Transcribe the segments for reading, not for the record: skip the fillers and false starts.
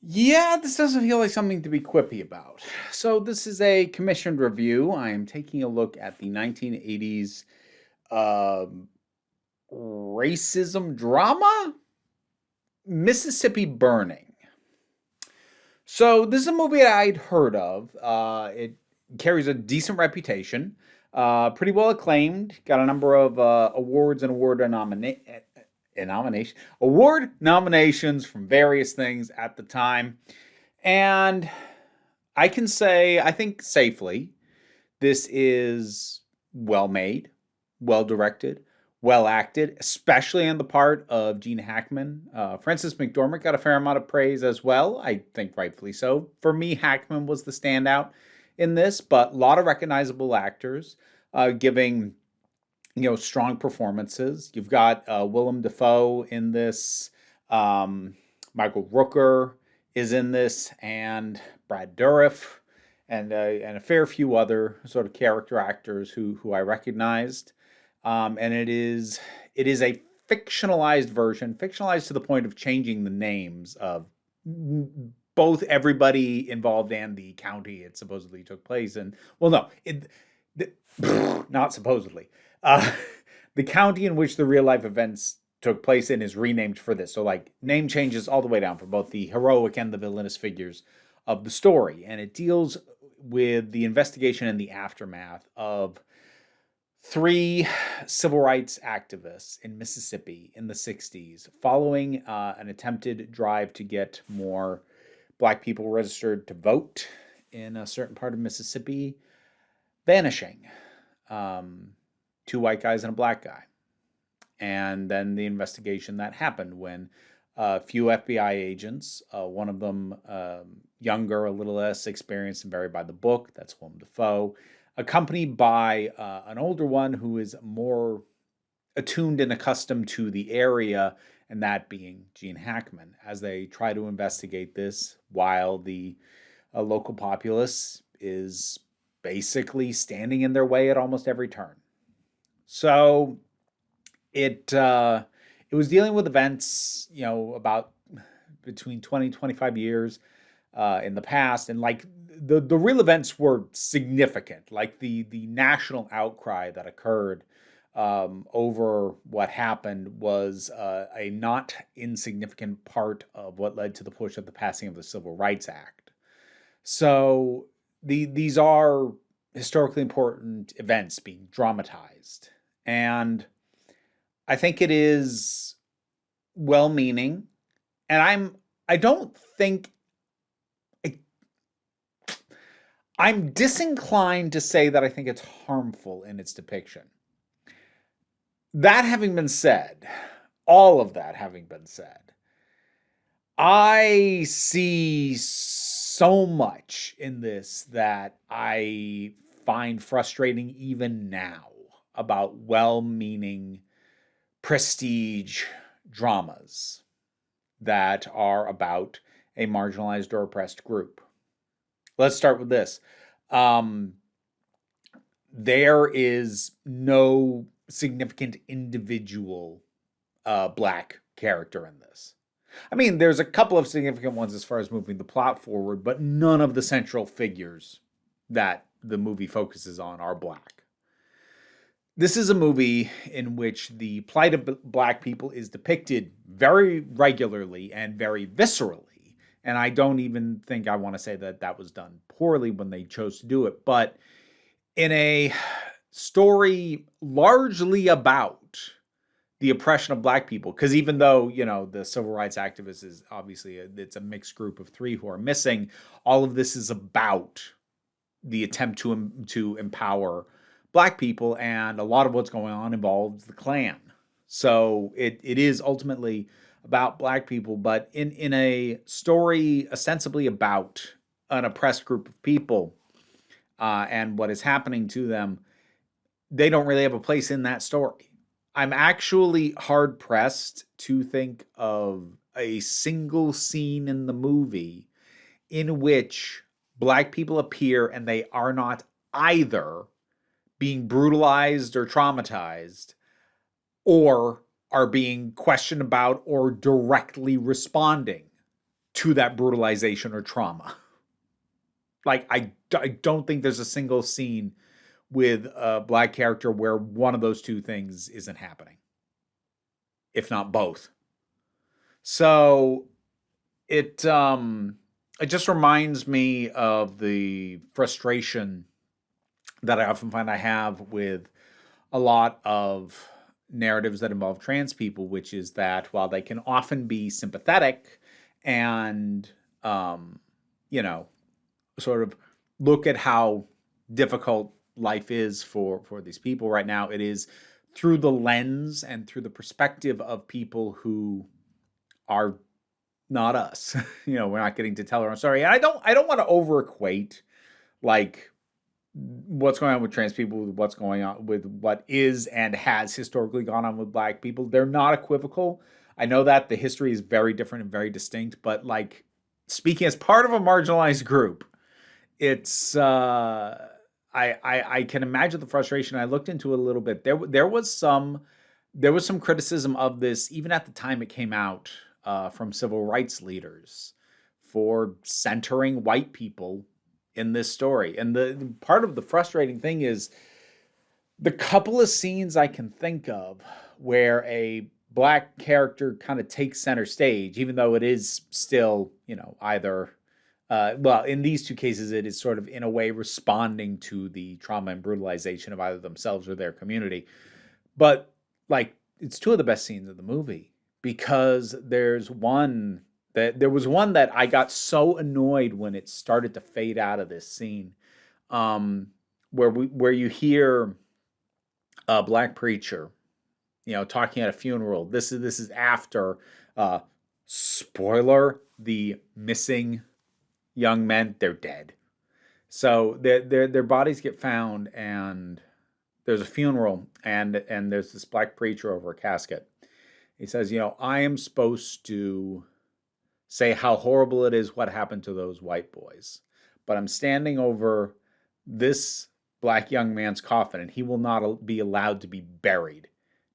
Yeah, this doesn't feel like something to be quippy about. So, this is a commissioned review. I am taking a look at the 1980s um, racism drama, Mississippi Burning. So, this is a movie that I'd heard of. It carries a decent reputation, pretty well acclaimed, got a number of awards and award nominations from various things at the time. And I can say, I think safely, this is well made, well directed, well acted, especially on the part of Gene Hackman. Frances McDormand got a fair amount of praise as well. I think rightfully so. For me, Hackman was the standout in this, but a lot of recognizable actors giving strong performances. You've got Willem Dafoe in this. Um, Michael Rooker is in this, and Brad Dourif, and a fair few other sort of character actors who I recognized. And it is a fictionalized version, fictionalized to the point of changing the names of both everybody involved and the county it supposedly took place in. Well, no, not supposedly. Uh, the county in which the real life events took place in is renamed for this. So, like, name changes all the way down for both the heroic and the villainous figures of the story. And it deals with the investigation and the aftermath of three civil rights activists in Mississippi in the 60s following an attempted drive to get more black people registered to vote in a certain part of Mississippi vanishing. Um, Two white guys and a black guy. And then the investigation that happened when a few FBI agents, one of them younger, a little less experienced and very by the book, that's Willem Dafoe, accompanied by an older one who is more attuned and accustomed to the area, and that being Gene Hackman, as they try to investigate this while the local populace is basically standing in their way at almost every turn. So it was dealing with events, about between 20 and 25 years in the past, and like the real events were significant, like the national outcry that occurred over what happened was a not insignificant part of what led to the push of the passing of the Civil Rights Act. So these are historically important events being dramatized, and I think it is well-meaning, and I don't think I, I'm disinclined to say that I think it's harmful in its depiction. That having been said, all of that having been said, I see so much in this that I find frustrating even now about well-meaning prestige dramas that are about a marginalized or oppressed group. Let's start with this. Um, there is no significant individual black character in this. I mean, there's a couple of significant ones as far as moving the plot forward, but none of the central figures that the movie focuses on are black. This is a movie in which the plight of black people is depicted very regularly and very viscerally. And I don't even think I want to say that that was done poorly when they chose to do it, but in a story largely about the oppression of black people, because even though the civil rights activists is obviously it's a mixed group of three who are missing, all of this is about the attempt to empower black people, and a lot of what's going on involves the Klan. So it is ultimately about black people, but in a story ostensibly about an oppressed group of people and what is happening to them, they don't really have a place in that story. I'm actually hard pressed to think of a single scene in the movie in which black people appear and they are not either being brutalized or traumatized or are being questioned about or directly responding to that brutalization or trauma. Like, I don't think there's a single scene with a black character where one of those two things isn't happening, if not both. So it just reminds me of the frustration that I often find I have with a lot of narratives that involve trans people, which is that while they can often be sympathetic and you know, sort of look at how difficult life is for these people right now, it is through the lens and through the perspective of people who are not us. We're not getting to tell our own story. And I don't want to over equate like what's going on with trans people with what's going on with what is and has historically gone on with black people. They're not equivocal. I know that the history is very different and very distinct, but like speaking as part of a marginalized group, it's I can imagine the frustration. I looked into it a little bit. There was some criticism of this even at the time it came out from civil rights leaders for centering white people in this story. And the part of the frustrating thing is the couple of scenes I can think of where a black character kind of takes center stage, even though it is still, either well, in these two cases, it is sort of in a way responding to the trauma and brutalization of either themselves or their community. But like, it's two of the best scenes of the movie because there was one that I got so annoyed when it started to fade out of this scene, where you hear a black preacher, talking at a funeral. This is after spoiler, the missing young men, they're dead. So their bodies get found, and there's a funeral, and there's this black preacher over a casket. He says, I am supposed to say how horrible it is what happened to those white boys, but I'm standing over this black young man's coffin, and he will not be allowed to be buried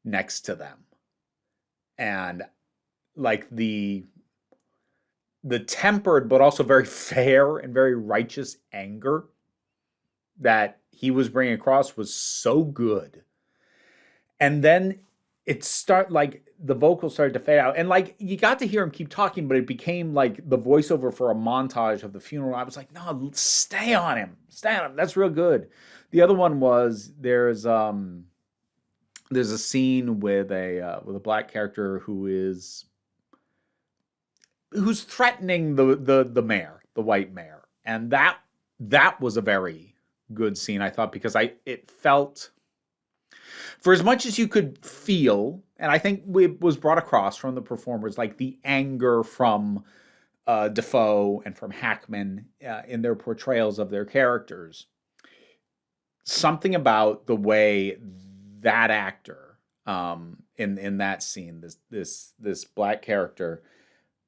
next to them. And like the tempered but also very fair and very righteous anger that he was bringing across was so good. And then the vocals started to fade out, and like you got to hear him keep talking, but it became like the voiceover for a montage of the funeral. I was like, no, stay on him. That's real good. The other one was there's a scene with a black character who's threatening the mayor, the white mayor. And that was a very good scene, I thought, because it felt, for as much as you could feel, and I think it was brought across from the performers, like the anger from Defoe and from Hackman in their portrayals of their characters. Something about the way that actor in that scene, this black character,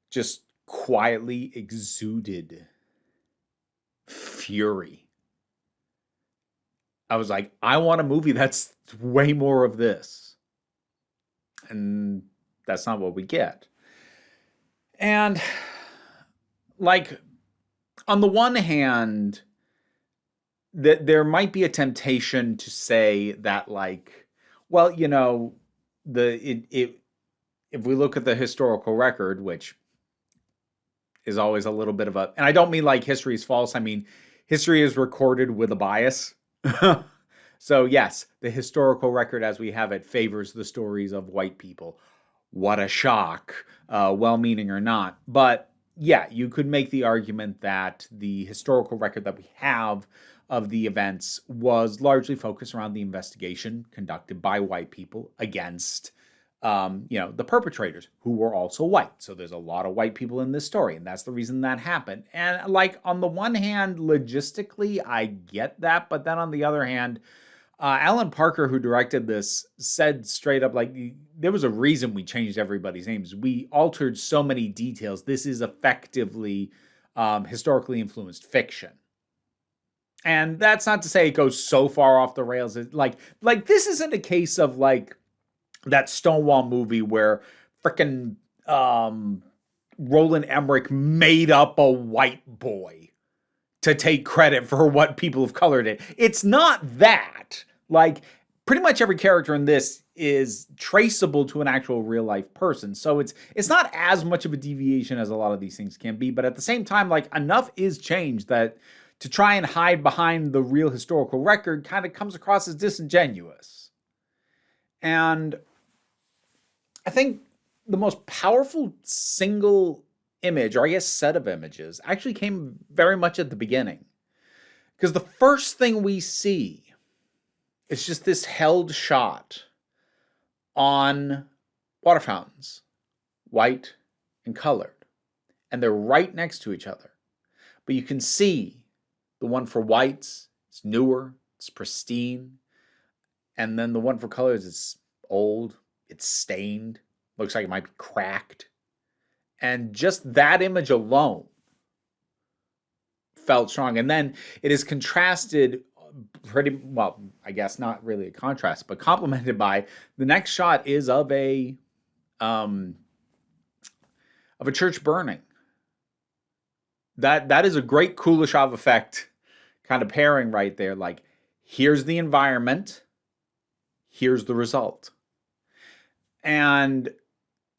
just quietly exuded fury. I was like, I want a movie that's way more of this. And that's not what we get. And like, on the one hand, that there might be a temptation to say that, like, well, if we look at the historical record, which is always a little bit of and I don't mean like history is false. I mean, history is recorded with a bias. So yes, the historical record as we have it favors the stories of white people. What a shock, well-meaning or not. But yeah, you could make the argument that the historical record that we have of the events was largely focused around the investigation conducted by white people against the perpetrators, who were also white. So there's a lot of white people in this story, and that's the reason that happened. And like, on the one hand, logistically, I get that, but then on the other hand, Alan Parker, who directed this, said straight up, like, there was a reason we changed everybody's names. We altered so many details. This is effectively historically influenced fiction. And that's not to say it goes so far off the rails. Like this isn't a case of like that Stonewall movie where frickin' Roland Emmerich made up a white boy to take credit for what people of color did. It's not that. Like, pretty much every character in this is traceable to an actual real life person. So it's not as much of a deviation as a lot of these things can be, but at the same time, like, enough is changed that to try and hide behind the real historical record kind of comes across as disingenuous. And I think the most powerful single image, or I guess set of images, actually came very much at the beginning. Because the first thing we see is just this held shot on water fountains, white and colored. And they're right next to each other. But you can see the one for whites, it's newer, it's pristine. And then the one for colors is old, it's stained, looks like it might be cracked. And just that image alone felt strong. And then it is contrasted pretty well, I guess not really a contrast, but complemented by the next shot is of a church burning. That is a great Kuleshov effect kind of pairing right there. Like, here's the environment, here's the result. And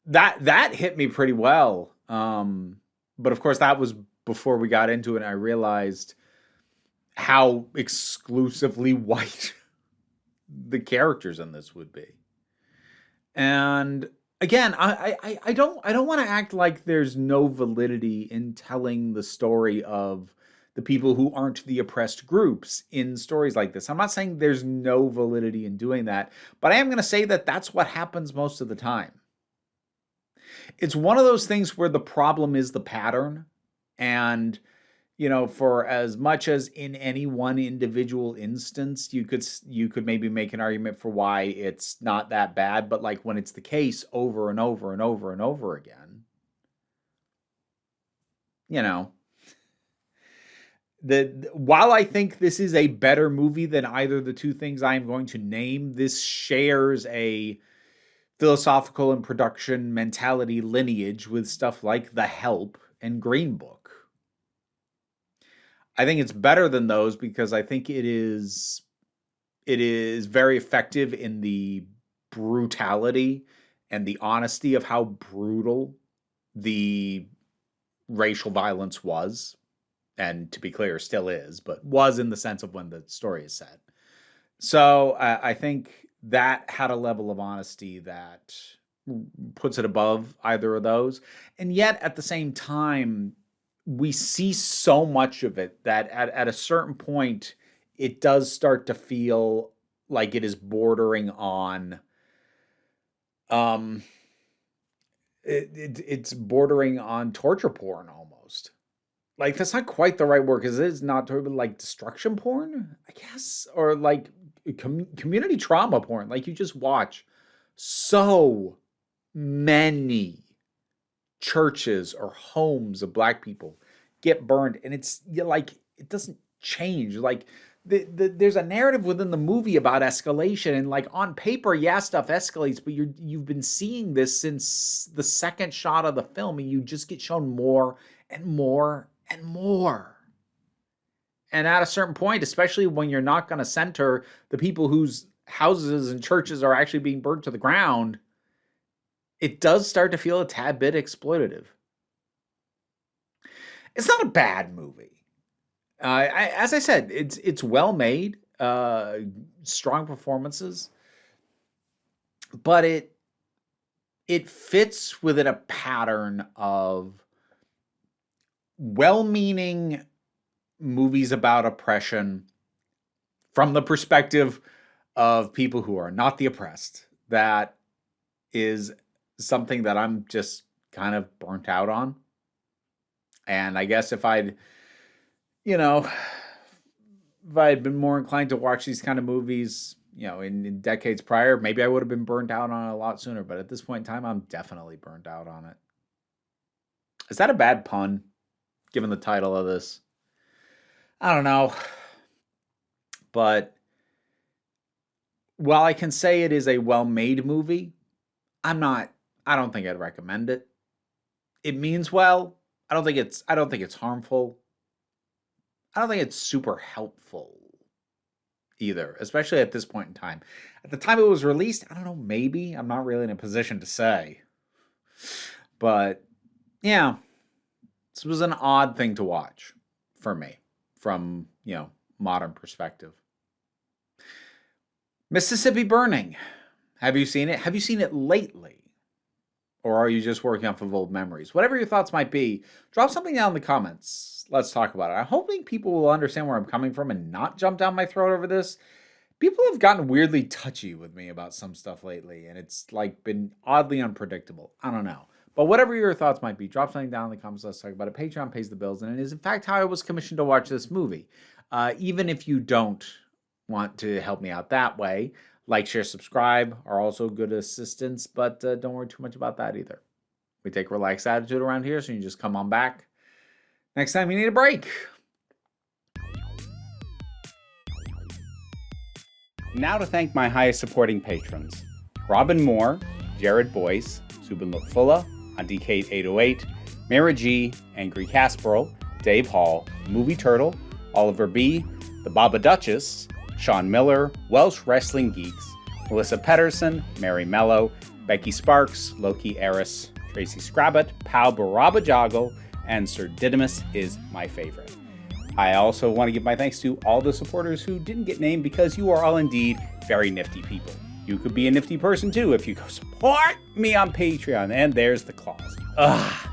that hit me pretty well. But of course, that was before we got into it, and I realized how exclusively white the characters in this would be. And again, I don't want to act like there's no validity in telling the story of the people who aren't the oppressed groups in stories like this. I'm not saying there's no validity in doing that, but I am going to say that that's what happens most of the time. It's one of those things where the problem is the pattern, and for as much as in any one individual instance you could maybe make an argument for why it's not that bad, but like when it's the case over and over and over and over again, while I think this is a better movie than either of the two things I am going to name, this shares a philosophical and production mentality lineage with stuff like The Help and Green Book. I think it's better than those because I think it is very effective in the brutality and the honesty of how brutal the racial violence was. And to be clear, still is, but was in the sense of when the story is set. So I think that had a level of honesty that puts it above either of those. And yet at the same time, we see so much of it that at a certain point, it does start to feel like it is bordering on, it's bordering on torture porn almost. Like, that's not quite the right word, because it is not like destruction porn, I guess, or like community trauma porn. Like, you just watch so many churches or homes of Black people get burned, and it's like it doesn't change. Like, there's a narrative within the movie about escalation, and like on paper, yeah, stuff escalates, but you've been seeing this since the second shot of the film, and you just get shown more and more and more. And at a certain point, especially when you're not going to center the people whose houses and churches are actually being burned to the ground, it does start to feel a tad bit exploitative. It's not a bad movie. As I said, it's well made, strong performances, but it fits within a pattern of well-meaning movies about oppression from the perspective of people who are not the oppressed. That is something that I'm just kind of burnt out on. And I guess if I'd been more inclined to watch these kind of movies, in decades prior, maybe I would have been burnt out on it a lot sooner. But at this point in time, I'm definitely burnt out on it. Is that a bad pun, given the title of this? I don't know. But while I can say it is a well-made movie, I don't think I'd recommend it. it means well. I don't think it's harmful. I don't think it's super helpful either, especially at this point in time. At the time it was released, I don't know, maybe. I'm not really in a position to say. But yeah, this was an odd thing to watch for me from, modern perspective. Mississippi Burning. Have you seen it? Have you seen it lately? Or are you just working off of old memories? Whatever your thoughts might be, drop something down in the comments. Let's talk about it. I'm hoping people will understand where I'm coming from and not jump down my throat over this. People have gotten weirdly touchy with me about some stuff lately, and it's been oddly unpredictable. I don't know. But whatever your thoughts might be, drop something down in the comments. Let's talk about it. Patreon pays the bills, and it is in fact how I was commissioned to watch this movie. Even if you don't want to help me out that way, like, share, subscribe are also good assistance, but don't worry too much about that either. We take a relaxed attitude around here, so you just come on back next time you need a break. Now to thank my highest supporting patrons: Robin Moore, Jared Boyce, Subin Lutfula, Andicate 808, Mara G, Angry Casperl, Dave Hall, Movie Turtle, Oliver B, The Baba Duchess, Sean Miller, Welsh Wrestling Geeks, Melissa Pedersen, Mary Mello, Becky Sparks, Loki Eris, Tracy Scrabbit, Pau Barabajago, and Sir Didymus is my favorite. I also want to give my thanks to all the supporters who didn't get named, because you are all indeed very nifty people. You could be a nifty person too if you go support me on Patreon, and there's the clause. Ugh.